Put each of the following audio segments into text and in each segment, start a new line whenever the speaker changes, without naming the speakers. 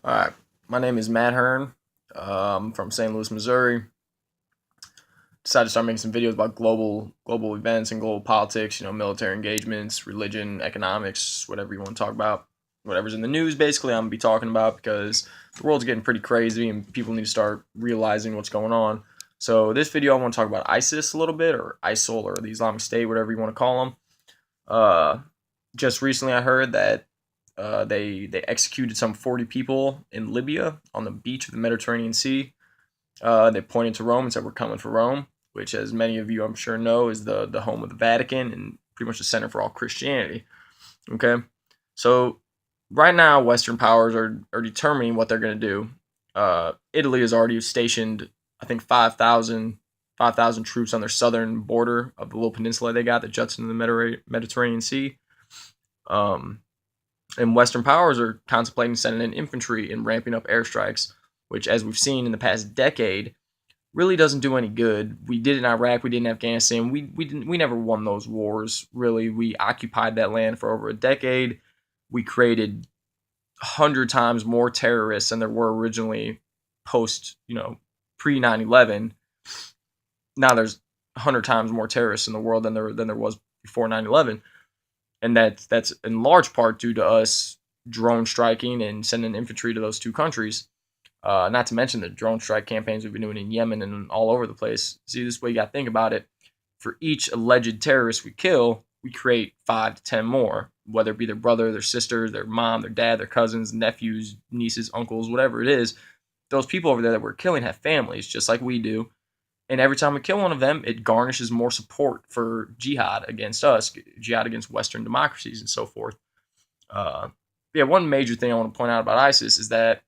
All right, my name is Matt Hearn from St. Louis, Missouri. Decided to start making some videos about global events and global politics. Military engagements, religion, economics, whatever you want to talk about, whatever's in the news. Basically, I'm gonna be talking about because the world's getting pretty crazy and people need to start realizing what's going on. So this video, I want to talk about ISIS a little bit, or ISIL, or the Islamic State, whatever you want to call them. Uh, just recently, I heard that they executed some 40 people in Libya on the beach of the Mediterranean Sea. They pointed to Rome and said, "We're coming for Rome," which, as many of you I'm sure know, is the home of the Vatican and pretty much the center for all Christianity. Okay, so right now, Western powers are determining what they're going to do. Italy has already stationed, I think, 5,000 troops on their southern border of the little peninsula they got that juts into the Mediterranean Sea. Um, and Western powers are contemplating sending in infantry and ramping up airstrikes, which, as we've seen in the past decade, really doesn't do any good. We did it in Iraq, we did in Afghanistan. We never won those wars. Really, we occupied that land for over a decade. We created 100 times more terrorists than there were originally post, pre 9/11. Now there's 100 times more terrorists in the world than there was before 9/11, and that's in large part due to us drone striking and sending infantry to those two countries. Not to mention the drone strike campaigns we've been doing in Yemen and all over the place. See, this way you got to think about it. For each alleged terrorist we kill, we create 5 to 10 more, whether it be their brother, their sister, their mom, their dad, their cousins, nephews, nieces, uncles, whatever it is. Those people over there that we're killing have families just like we do. And every time we kill one of them, it garnishes more support for jihad against us, jihad against Western democracies, and so forth. Uh, yeah, one major thing I want to point out about ISIS is that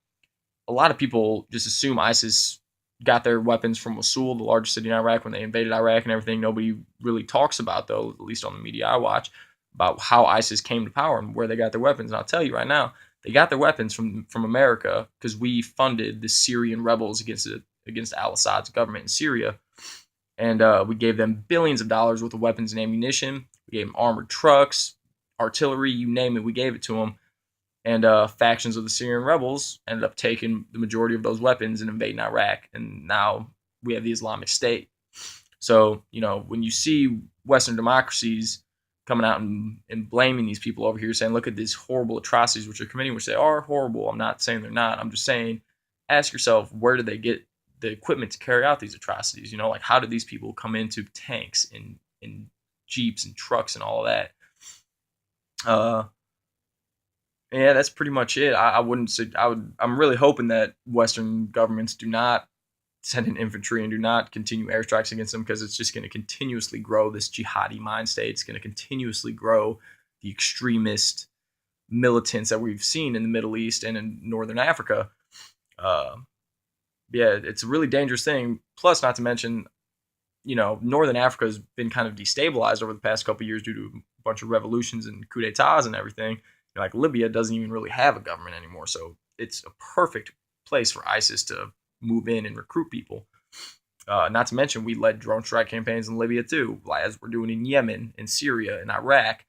a lot of people just assume ISIS got their weapons from Mosul, the largest city in Iraq, when they invaded Iraq and everything. Nobody really talks about, though, at least on the media I watch, about how ISIS came to power and where they got their weapons. And I'll tell you right now, they got their weapons from America because we funded the Syrian rebels against al-Assad's government in Syria, and we gave them billions of dollars worth of weapons and ammunition. We gave them armored trucks, artillery, you name it. We gave it to them, and factions of the Syrian rebels ended up taking the majority of those weapons and invading Iraq, and now we have the Islamic State. So, when you see Western democracies coming out and blaming these people over here, saying, look at these horrible atrocities which they're committing, which they are horrible. I'm not saying they're not. I'm just saying, ask yourself, where did they get the equipment to carry out these atrocities? Like, how did these people come into tanks and jeeps and trucks and all of that? Uh, yeah, that's pretty much it. I wouldn't say I would. I'm really hoping that Western governments do not send in infantry and do not continue airstrikes against them, because it's just going to continuously grow this jihadi mind state. It's going to continuously grow the extremist militants that we've seen in the Middle East and in Northern Africa. Uh, yeah, it's a really dangerous thing. Plus, not to mention, Northern Africa has been kind of destabilized over the past couple of years due to a bunch of revolutions and coups d'etats and everything. Like, Libya doesn't even really have a government anymore, so it's a perfect place for ISIS to move in and recruit people. Not to mention, we led drone strike campaigns in Libya too, as we're doing in Yemen, in Syria, in Iraq,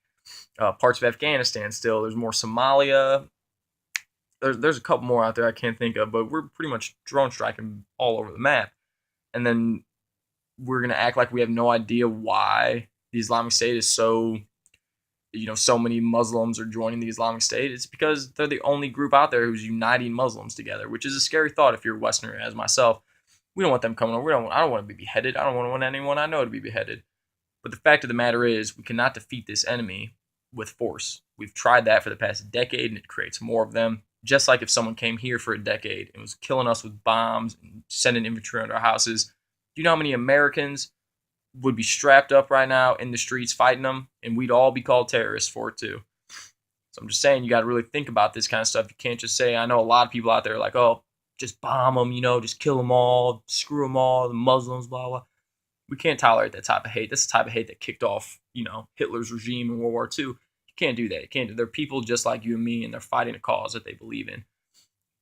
parts of Afghanistan. Still, there's more Somalia. There's a couple more out there I can't think of, but we're pretty much drone striking all over the map. And then we're gonna act like we have no idea why the Islamic State is so many Muslims are joining the Islamic State. It's because they're the only group out there who's uniting Muslims together, which is a scary thought if you're a Westerner, as myself. We don't want them coming over. I don't want to be beheaded. I don't want anyone I know to be beheaded. But the fact of the matter is, we cannot defeat this enemy with force. We've tried that for the past decade, and it creates more of them. Just like if someone came here for a decade and was killing us with bombs and sending infantry on our houses, do you know how many Americans would be strapped up right now in the streets fighting them, and we'd all be called terrorists for it too? So I'm just saying, you got to really think about this kind of stuff. You can't just say, I know a lot of people out there are like, oh, just bomb them, just kill them all, screw them all, the Muslims, blah, blah. We can't tolerate that type of hate. That's the type of hate that kicked off, Hitler's regime in World War II. You can't do that. You can't. They're people just like you and me, and they're fighting a cause that they believe in.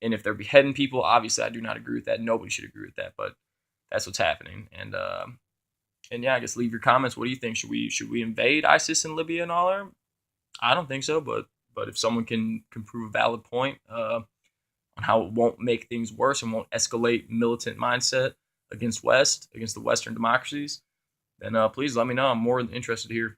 And if they're beheading people, obviously I do not agree with that. Nobody should agree with that, but that's what's happening. And yeah, I guess leave your comments. What do you think? Should we invade ISIS in Libya and all that? I don't think so, but if someone can prove a valid point, on how it won't make things worse and won't escalate militant mindset against the Western democracies, then please let me know. I'm more than interested to hear.